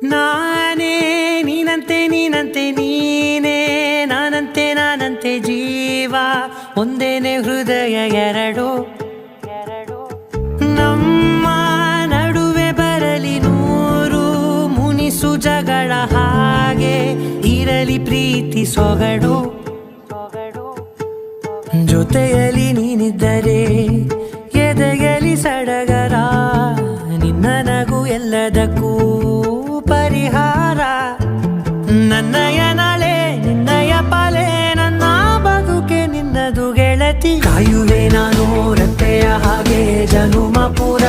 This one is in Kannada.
ನಾನೇ ನೀನಂತೆ ನೀನಂತೆ ನೀನೇ ನಾನಂತೆ ನಾನಂತೆ ಜೀವ ಒಂದೇನೆ ಹೃದಯ ಎರಡು ನಮ್ಮ ನಡುವೆ ಬರಲಿ ನೂರು ಮುನಿಸು ಜಗಳ ಹಾಗೆ ಇರಲಿ ಪ್ರೀತಿ ಸೊಗಡು ಜೊತೆಯಲ್ಲಿ ನೀನಿದ್ದರೆ ಎದೆಯಲಿ ಸಡಗರ ನಿನ್ನ ನಗು ಎಲ್ಲದಕ್ಕೂ ಪರಿಹಾರ ನನ್ನಯ ನಾಳೆ ನಿನ್ನಯ ಪಾಲೆ ನನ್ನ ಬದುಕೆ ನಿನ್ನದು ಗೆಳತಿ ಕಾಯುವೆ ನಾನು ರತ್ತೆಯ ಹಾಗೆ ಜನುಮ ಪುರ